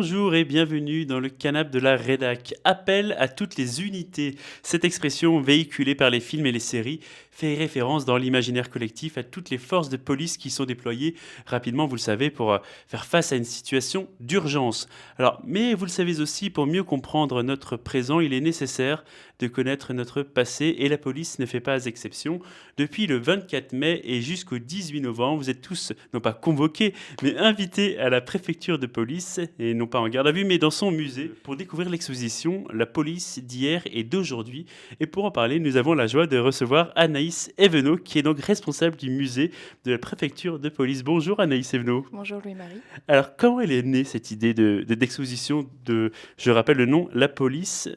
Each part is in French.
Bonjour et bienvenue dans le canap de la rédac. Appel à toutes les unités. Cette expression véhiculée par les films et les séries fait référence dans l'imaginaire collectif à toutes les forces de police qui sont déployées rapidement, vous le savez, pour faire face à une situation d'urgence. Alors, mais vous le savez aussi, pour mieux comprendre notre présent, il est nécessaire de connaître notre passé et la police ne fait pas exception. Depuis le 24 mai et jusqu'au 18 novembre, vous êtes tous, non pas convoqués, mais invité à la préfecture de police, et non pas en garde à vue, mais dans son musée, pour découvrir l'exposition La police d'hier et d'aujourd'hui. Et pour en parler, nous avons la joie de recevoir Anaïs Evenot, qui est donc responsable du musée de la préfecture de police. Bonjour Anaïs Evenot. Bonjour Louis-Marie. Alors, comment elle est née cette idée d'exposition de, je rappelle le nom, La police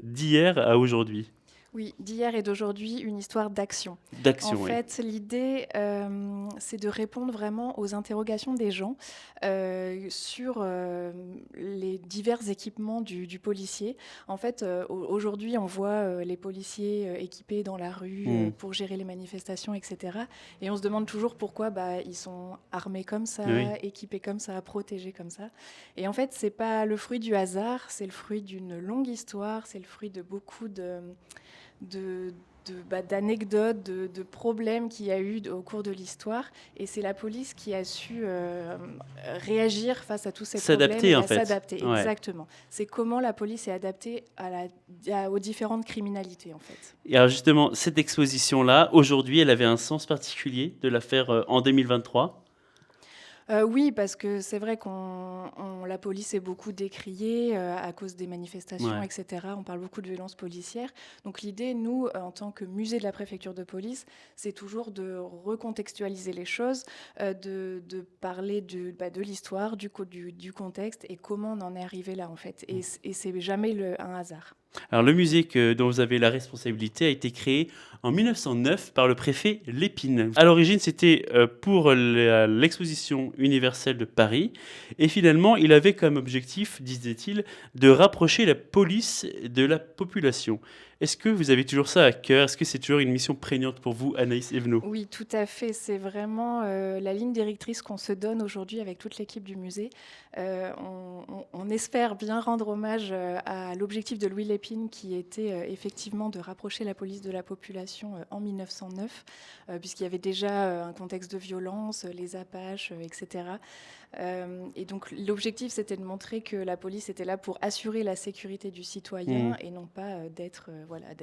d'hier à aujourd'hui? Oui, d'hier et d'aujourd'hui, une histoire d'action. En D'action, oui. fait, l'idée, c'est de répondre vraiment aux interrogations des gens sur les divers équipements du policier. En fait, aujourd'hui, on voit les policiers équipés dans la rue pour gérer les manifestations, etc. Et on se demande toujours pourquoi ils sont armés comme ça, Oui. équipés comme ça, protégés comme ça. Et en fait, c'est pas le fruit du hasard, c'est le fruit d'une longue histoire, c'est le fruit de beaucoup d'anecdotes, de problèmes qu'il y a eu au cours de l'histoire. Et c'est la police qui a su réagir face à tous ces problèmes. S'adapter, en fait. S'adapter, Ouais. exactement. C'est comment la police est adaptée aux différentes criminalités, en fait. Et alors justement, cette exposition-là, aujourd'hui, elle avait un sens particulier de la faire en 2023. Oui, parce que c'est vrai la police est beaucoup décriée à cause des manifestations, Ouais. etc. On parle beaucoup de violences policières. Donc l'idée, nous, en tant que musée de la préfecture de police, c'est toujours de recontextualiser les choses, de parler de l'histoire, du contexte et comment on en est arrivé là, en fait. Et c'est jamais un hasard. Alors le musée dont vous avez la responsabilité a été créé en 1909 par le préfet Lépine. À l'origine, c'était pour l'exposition universelle de Paris. Et finalement, il avait comme objectif, disait-il, de rapprocher la police de la population. Est-ce que vous avez toujours ça à cœur? Est-ce que c'est toujours une mission prégnante pour vous, Anaïs Evenot? Oui, tout à fait. C'est vraiment la ligne directrice qu'on se donne aujourd'hui avec toute l'équipe du musée. On espère bien rendre hommage à l'objectif de Louis Lépine qui était effectivement de rapprocher la police de la population en 1909, puisqu'il y avait déjà un contexte de violence, les Apaches, etc. Et donc l'objectif, c'était de montrer que la police était là pour assurer la sécurité du citoyen et non pas d'être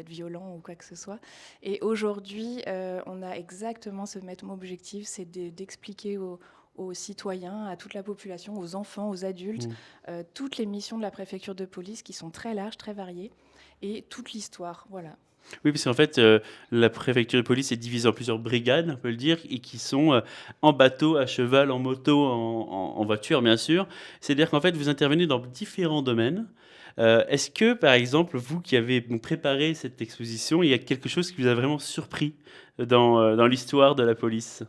violent ou quoi que ce soit. Et aujourd'hui, on a exactement ce même objectif, c'est d'expliquer aux citoyens, à toute la population, aux enfants, aux adultes, toutes les missions de la préfecture de police qui sont très larges, très variées, et toute l'histoire. Voilà. Oui, parce qu'en fait, la préfecture de police est divisée en plusieurs brigades, on peut le dire, et qui sont en bateau, à cheval, en moto, en voiture, bien sûr. C'est-à-dire qu'en fait, vous intervenez dans différents domaines. Est-ce que, par exemple, vous qui avez donc préparé cette exposition, il y a quelque chose qui vous a vraiment surpris dans l'histoire de la police?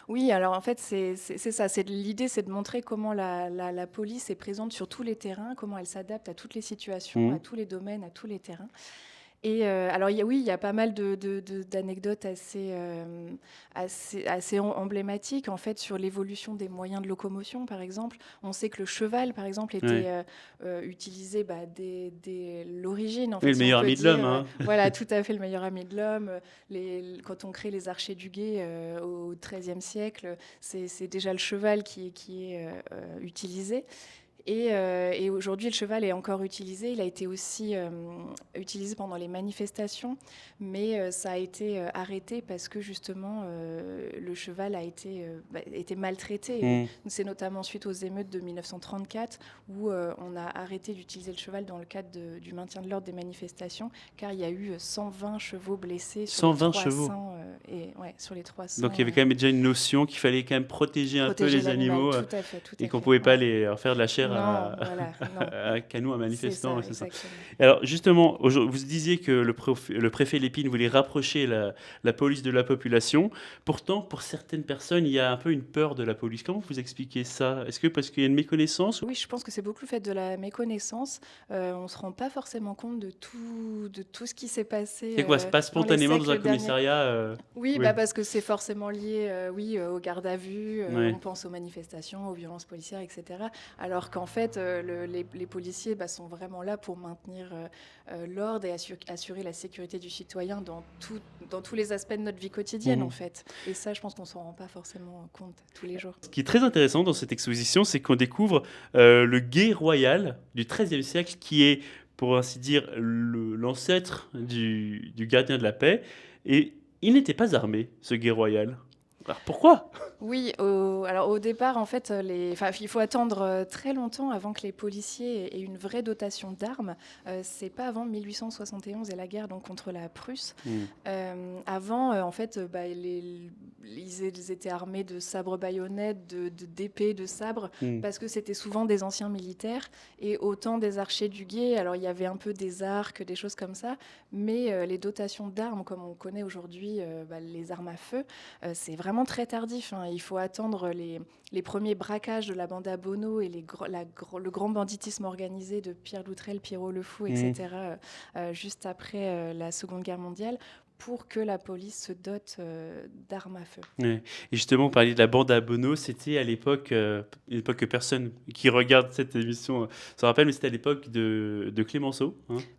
Oui, alors en fait, c'est ça. L'idée, c'est de montrer comment la police est présente sur tous les terrains, comment elle s'adapte à toutes les situations, à tous les domaines, à tous les terrains. Et alors, il y a pas mal d'anecdotes assez emblématiques, en fait, sur l'évolution des moyens de locomotion, par exemple. On sait que le cheval, par exemple, était utilisé dès l'origine, en Oui, fait, le si on meilleur peut ami de l'homme, dire. hein. Voilà, tout à fait, le meilleur ami de l'homme. Quand on crée les archers du guet au XIIIe siècle, c'est déjà le cheval qui est utilisé. Et aujourd'hui, le cheval est encore utilisé. Il a été aussi utilisé pendant les manifestations, mais ça a été arrêté parce que justement, le cheval a été maltraité. Et c'est notamment suite aux émeutes de 1934 où on a arrêté d'utiliser le cheval dans le cadre du maintien de l'ordre des manifestations, car il y a eu 120 chevaux blessés sur 120 les chevaux. 300. Sur les 300. Donc il y avait quand même déjà une notion qu'il fallait quand même protéger un peu les l'animal, animaux tout à fait. et qu'on ne pouvait pas leur faire de la chair Non, voilà, non. à canon, à C'est manifestant. ça, C'est ça. exactement. Alors justement, vous disiez que le préfet Lépine voulait rapprocher la police de la population. Pourtant, pour certaines personnes, il y a un peu une peur de la police. Comment vous expliquez ça? Est-ce que parce qu'il y a une méconnaissance? Oui, je pense que c'est beaucoup fait de la méconnaissance. On ne se rend pas forcément compte de tout ce qui s'est passé C'est quoi? Ça passe dans les spontanément dans un siècles derniers. commissariat Oui, Oui. parce que c'est forcément lié aux gardes à vue, Ouais. on pense aux manifestations, aux violences policières, etc. Alors qu'en qu'en fait, les policiers sont vraiment là pour maintenir l'ordre et assurer la sécurité du citoyen dans tous les aspects de notre vie quotidienne, en fait. Et ça, je pense qu'on s'en rend pas forcément compte tous les jours. Ce qui est très intéressant dans cette exposition, c'est qu'on découvre le guet royal du XIIIe siècle, qui est, pour ainsi dire, l'ancêtre du gardien de la paix. Et il n'était pas armé, ce guet royal. Alors pourquoi ? Oui, alors au départ, en fait, il faut attendre très longtemps avant que les policiers aient une vraie dotation d'armes. C'est pas avant 1871 et la guerre donc contre la Prusse. Avant, en fait, ils étaient armés de sabres baïonnettes, d'épées, de sabres, parce que c'était souvent des anciens militaires. Et autant des archers du guet, alors il y avait un peu des arcs, des choses comme ça, mais les dotations d'armes, comme on connaît aujourd'hui, les armes à feu, c'est vraiment très tardif. Il faut attendre les premiers braquages de la bande à Bono et le grand banditisme organisé de Pierre Loutrel, Pierrot le Fou, etc., juste après la Seconde Guerre mondiale, pour que la police se dote d'armes à feu. Ouais. Et justement, parler de la bande à Bono, c'était à l'époque, une époque que personne qui regarde cette émission se rappelle, mais c'était à l'époque de Clémenceau.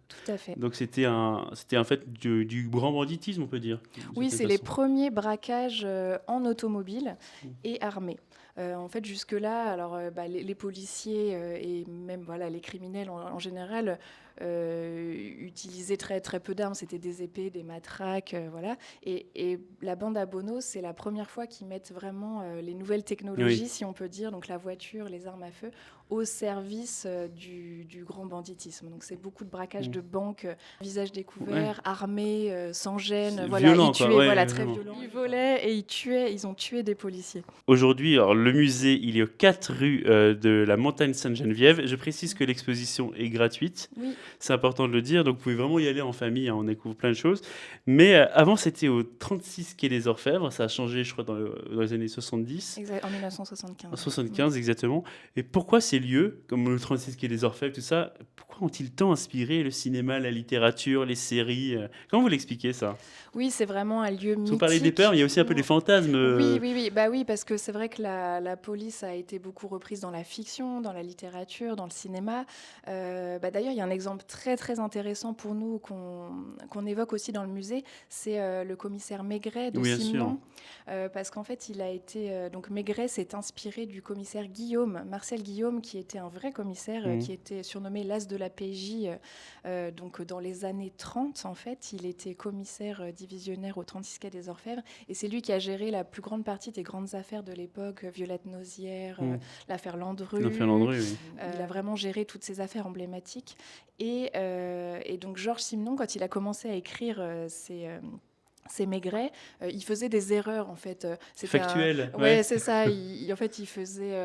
Tout à fait. Donc c'était en fait du grand banditisme, on peut dire. Oui, c'est les premiers braquages en automobile et armés. En fait, jusque-là, alors, les policiers et même les criminels en général utilisaient très, très peu d'armes. C'était des épées, des matraques, voilà. Et la bande à Bono, c'est la première fois qu'ils mettent vraiment les nouvelles technologies, si on peut dire, donc la voiture, les armes à feu, au service du grand banditisme. Donc c'est beaucoup de braquages de banques, visage découvert, armés, sans gêne. Violent, ils tuaient, quoi. très violent. Ils volaient et ils ont tué des policiers. Aujourd'hui, alors, le musée, il est aux 4 rues de la Montagne Sainte-Geneviève. Je précise que l'exposition est gratuite. Oui. C'est important de le dire, donc vous pouvez vraiment y aller en famille, on découvre plein de choses. Mais avant, c'était au 36 quai des Orfèvres. Ça a changé, je crois, dans les années 70. Exact, en 1975. En 75, exactement. Et pourquoi ces lieux, comme le 36 quai des Orfèvres, tout ça, pourquoi ont-ils tant inspiré le cinéma, la littérature, les séries Comment vous l'expliquez, ça ? Oui, c'est vraiment un lieu mythique. Vous parlez des peurs, mais il y a aussi un peu des fantasmes. Oui, parce que c'est vrai que la police a été beaucoup reprise dans la fiction, dans la littérature, dans le cinéma. D'ailleurs, il y a un exemple très, très intéressant pour nous qu'on évoque aussi dans le musée, c'est le commissaire Maigret de Simenon. Parce qu'en fait, il a été... donc Maigret s'est inspiré du commissaire Guillaume, Marcel Guillaume, qui était un vrai commissaire, qui était surnommé l'As de la PJ. Donc dans les années 30, en fait, il était commissaire divisionnaire au 36 quai des Orfèvres. Et c'est lui qui a géré la plus grande partie des grandes affaires de l'époque, Violette Nozière, l'affaire Landru. Oui. Il a vraiment géré toutes ces affaires emblématiques. Et donc Georges Simenon, quand il a commencé à écrire ces Maigret, il faisait des erreurs en fait. Factuelles. Ouais, c'est ça. En fait, il faisait.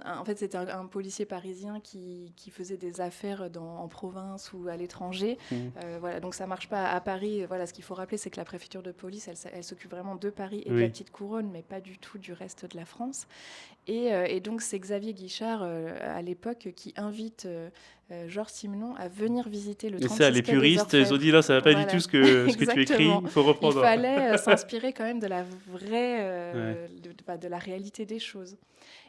En fait, c'était un policier parisien qui faisait des affaires en province ou à l'étranger. Voilà, donc ça marche pas à Paris. Voilà, ce qu'il faut rappeler, c'est que la préfecture de police, elle s'occupe vraiment de Paris et de la petite couronne, mais pas du tout du reste de la France. Et donc c'est Xavier Guichard à l'époque qui invite Georges Simenon à venir visiter le 36 quai des Orfèvres. Les puristes, ils ont dit là, ça va pas du tout ce que tu écris, il faut reprendre. Il fallait s'inspirer quand même de la vraie, de la réalité des choses.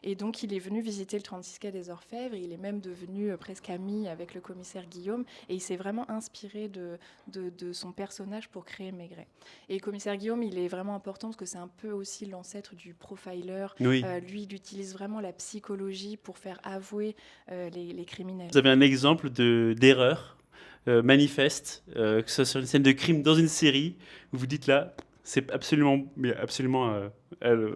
Et donc il est venu visiter le 36 quai des Orfèvres, il est même devenu presque ami avec le commissaire Guillaume, et il s'est vraiment inspiré de son personnage pour créer Maigret. Et le commissaire Guillaume, il est vraiment important parce que c'est un peu aussi l'ancêtre du profiler. Lui, il utilise vraiment la psychologie pour faire avouer les criminels. Vous avez un exemple d'erreur manifeste, que ce soit sur une scène de crime dans une série, où vous dites là, c'est absolument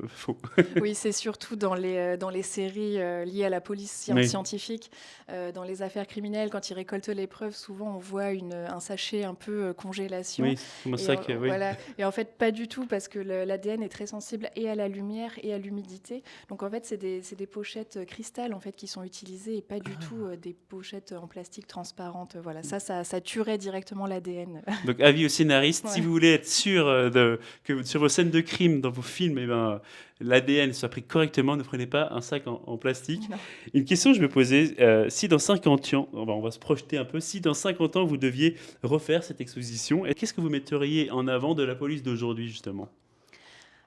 faux. Oui, c'est surtout dans les séries liées à la police scientifique. Dans les affaires criminelles, quand ils récoltent les preuves, souvent on voit un sachet un peu congélation. Oui, c'est comme ça que... Voilà. Et en fait, pas du tout, parce que l'ADN est très sensible et à la lumière et à l'humidité. Donc en fait, c'est des pochettes cristal en fait, qui sont utilisées et pas du tout des pochettes en plastique transparentes. Voilà. Ça tuerait directement l'ADN. Donc avis aux scénaristes, si vous voulez être sûr que sur vos scènes de crime, dans vos films, l'ADN soit pris correctement, ne prenez pas un sac en plastique. Non. Une question que je me posais, si dans 50 ans, on va se projeter un peu, si dans 50 ans vous deviez refaire cette exposition, qu'est-ce que vous metteriez en avant de la police d'aujourd'hui justement ?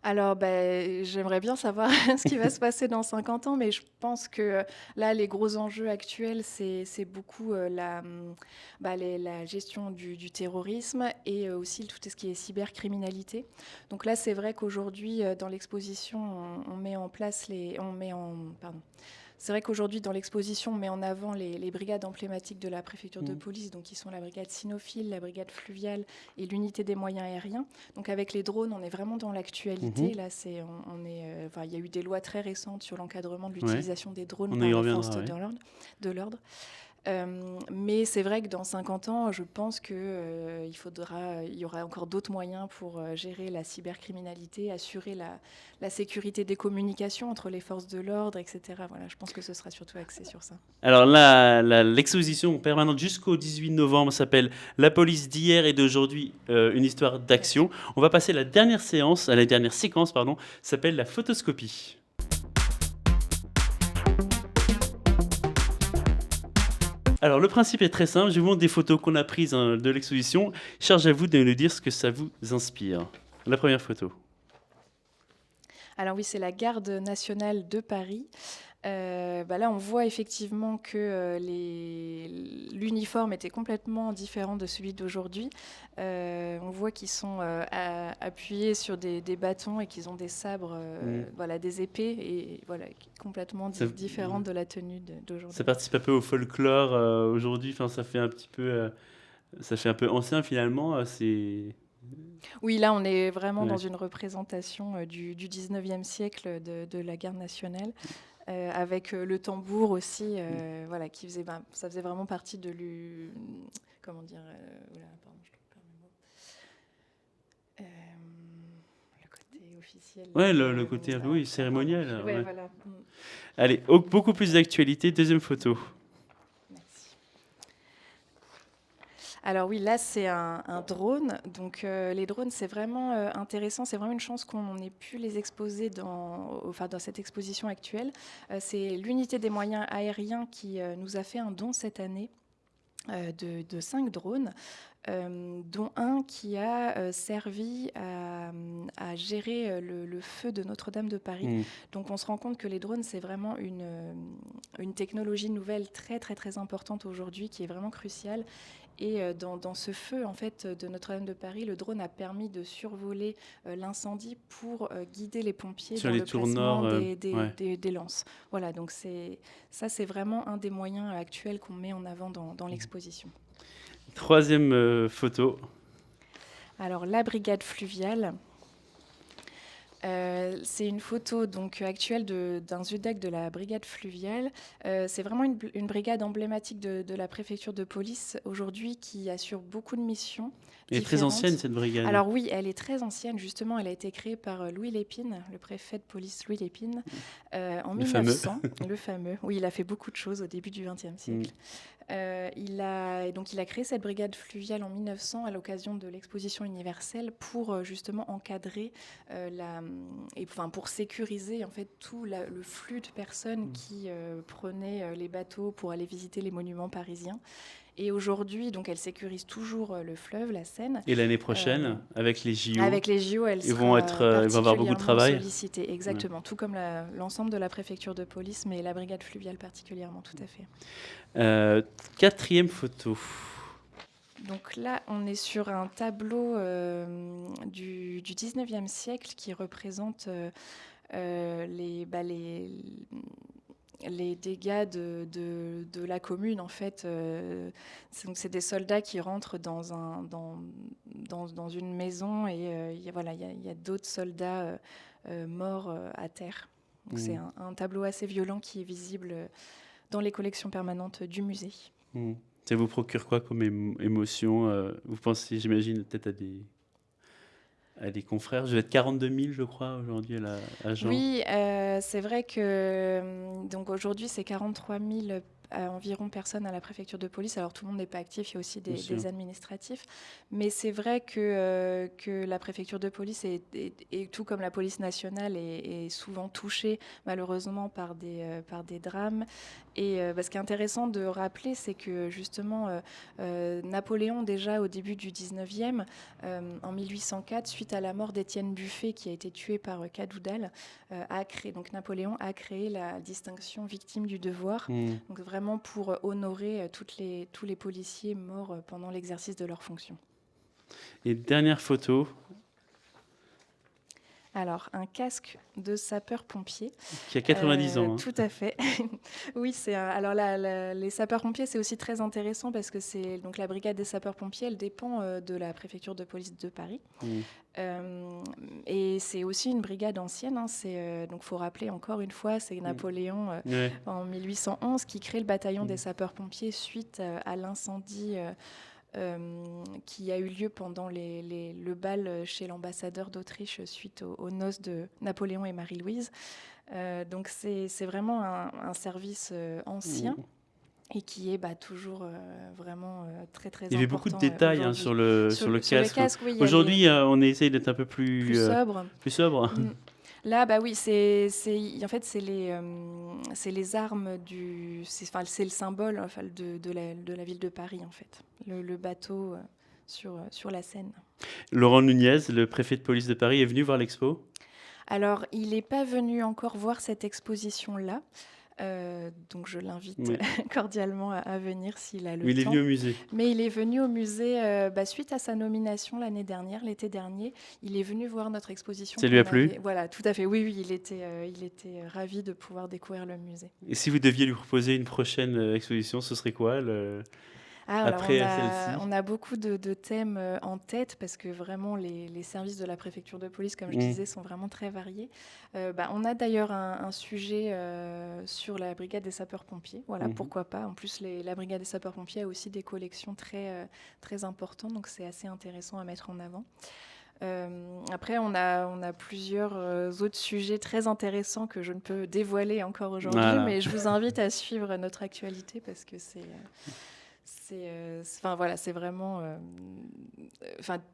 Alors, j'aimerais bien savoir ce qui va se passer dans 50 ans, mais je pense que là, les gros enjeux actuels, c'est beaucoup la gestion du terrorisme et aussi tout ce qui est cybercriminalité. Donc là, c'est vrai qu'aujourd'hui, dans l'exposition, on met en place pardon. C'est vrai qu'aujourd'hui, dans l'exposition, on met en avant les brigades emblématiques de la préfecture de police, donc qui sont la brigade cynophile, la brigade fluviale et l'unité des moyens aériens. Donc avec les drones, on est vraiment dans l'actualité. Mhm. Là, il y a eu des lois très récentes sur l'encadrement de Ouais, l'utilisation des drones on par y les forces reviendra, ouais. de l'ordre. Mais c'est vrai que dans 50 ans, je pense qu'il il y aura encore d'autres moyens pour gérer la cybercriminalité, assurer la sécurité des communications entre les forces de l'ordre, etc. Voilà, je pense que ce sera surtout axé sur ça. Alors l'exposition permanente jusqu'au 18 novembre s'appelle La police d'hier et d'aujourd'hui, une histoire d'action. On va passer à la dernière séance, à la dernière séquence, pardon, s'appelle la photoscopie. Alors le principe est très simple, je vous montre des photos qu'on a prises de l'exposition. Charge à vous de nous dire ce que ça vous inspire. La première photo. Alors oui, c'est la garde nationale de Paris. Là, on voit effectivement que l'uniforme était complètement différent de celui d'aujourd'hui. On voit qu'ils sont appuyés sur des bâtons et qu'ils ont des sabres, des épées, et voilà, complètement différentes de la tenue d'aujourd'hui. Ça participe un peu au folklore aujourd'hui. Enfin, ça fait un petit peu, ça fait un peu ancien finalement. Oui, là, on est vraiment dans une représentation du 19e siècle de la garde nationale. Avec le tambour aussi, qui faisait, ça faisait vraiment partie de comment dire, pardon, je perds mes mots. Le côté officiel. Ouais, le côté cérémonial. Ouais, Ouais. voilà. Allez, beaucoup plus d'actualité. Deuxième photo. Merci. Alors oui, là c'est un drone. Donc les drones, c'est vraiment intéressant. C'est vraiment une chance qu'on ait pu les exposer dans cette exposition actuelle. C'est l'unité des moyens aériens qui nous a fait un don cette année de 5 drones, dont un qui a servi à gérer le feu de Notre-Dame de Paris. Donc on se rend compte que les drones, c'est vraiment une technologie nouvelle très très très importante aujourd'hui, qui est vraiment cruciale. Et dans ce feu en fait, de Notre-Dame de Paris, le drone a permis de survoler l'incendie pour guider les pompiers Sur dans les le tours placement nord, des lances. Voilà, donc c'est vraiment un des moyens actuels qu'on met en avant dans l'exposition. Troisième photo. Alors la brigade fluviale. C'est une photo donc actuelle d'un ZUDEC de la brigade fluviale. C'est vraiment une brigade emblématique de la préfecture de police aujourd'hui, qui assure beaucoup de missions. Elle est très ancienne, cette brigade. Alors oui, elle est très ancienne. Justement, elle a été créée par Louis Lépine, le préfet de police Louis Lépine, en 1900. Le fameux. Oui, il a fait beaucoup de choses au début du XXe siècle. Il a créé cette brigade fluviale en 1900 à l'occasion de l'exposition universelle pour justement encadrer pour sécuriser en fait tout le flux de personnes qui prenaient les bateaux pour aller visiter les monuments parisiens. Et aujourd'hui, donc, elle sécurise toujours le fleuve, la Seine. Et l'année prochaine, avec les JO, ils vont avoir beaucoup de travail. Sollicitée, exactement. Ouais. Tout comme l'ensemble de la préfecture de police, mais la brigade fluviale particulièrement, tout à fait. Quatrième photo. Donc là, on est sur un tableau du 19e siècle qui représente les dégâts de la commune, en fait. C'est des soldats qui rentrent dans une maison, et il y a d'autres soldats morts à terre. Donc c'est un tableau assez violent qui est visible dans les collections permanentes du musée. Ça vous procure quoi comme émotion? Vous pensez, j'imagine, peut-être à des confrères. Je vais être 42 000, je crois, aujourd'hui à Jean. Oui, c'est vrai que donc aujourd'hui, c'est 43 000 environ personnes à la préfecture de police. Alors tout le monde n'est pas actif, il y a aussi Bien sûr. des administratifs. Mais c'est vrai que la préfecture de police, tout comme la police nationale, est souvent touchée malheureusement par des drames. Et ce qui est intéressant de rappeler, c'est que justement, Napoléon, déjà au début du 19e, en 1804, suite à la mort d'Étienne Buffet, qui a été tué par Cadoudal, donc Napoléon a créé la distinction victime du devoir, donc vraiment pour honorer tous les policiers morts pendant l'exercice de leurs fonctions. Et dernière photo, Alors, un casque de sapeur-pompier. qui a 90 ans. Hein. Tout à fait. Oui, alors les sapeurs-pompiers, c'est aussi très intéressant parce que donc la brigade des sapeurs-pompiers, elle dépend de la préfecture de police de Paris. Et c'est aussi une brigade ancienne. Hein, donc, il faut rappeler encore une fois, c'est Napoléon en 1811 qui crée le bataillon des sapeurs-pompiers suite à l'incendie qui a eu lieu pendant le bal chez l'ambassadeur d'Autriche suite aux noces de Napoléon et Marie-Louise. Donc c'est vraiment un service ancien et qui est toujours vraiment très très important. Il y avait beaucoup de détails sur le casque. Oui, aujourd'hui, on essaye d'être un peu plus sobre. Plus sobre. Là, oui, en fait, c'est les armes c'est le symbole de la ville de Paris, en fait. Le bateau sur la Seine. Laurent Nunez, le préfet de police de Paris, est venu voir l'expo ? Alors, il n'est pas venu encore voir cette exposition-là. Donc je l'invite cordialement à venir s'il a le temps. Il est venu au musée. Mais il est venu au musée suite à sa nomination l'été dernier. Il est venu voir notre exposition. Ça lui a plu ? Voilà, tout à fait. Oui, il était ravi de pouvoir découvrir le musée. Et si vous deviez lui proposer une prochaine exposition, ce serait quoi après celle-ci ? On a beaucoup de thèmes en tête parce que vraiment les services de la préfecture de police, comme je disais, sont vraiment très variés. On a d'ailleurs un sujet sur la brigade des sapeurs-pompiers. Voilà, pourquoi pas. En plus, la brigade des sapeurs-pompiers a aussi des collections très, très importantes, donc c'est assez intéressant à mettre en avant. Après, on a plusieurs autres sujets très intéressants que je ne peux dévoiler encore aujourd'hui, mais je vous invite à suivre notre actualité parce que c'est vraiment...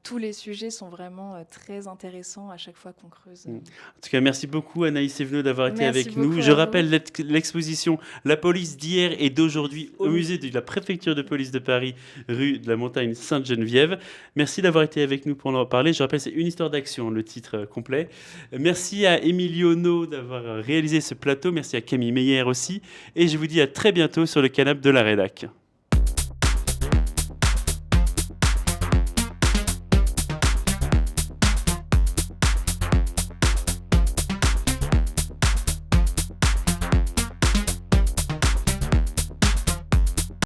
tous les sujets sont vraiment très intéressants à chaque fois qu'on creuse. En tout cas, merci beaucoup Anaïs Sévenot d'avoir été avec nous. Je rappelle l'exposition La police d'hier et d'aujourd'hui au musée de la préfecture de police de Paris, rue de la Montagne Sainte-Geneviève. Merci d'avoir été avec nous pour en parler. Je rappelle, c'est Une histoire d'action, le titre complet. Merci à Émilie No d'avoir réalisé ce plateau. Merci à Camille Meyer aussi. Et je vous dis à très bientôt sur le canapé de la rédac.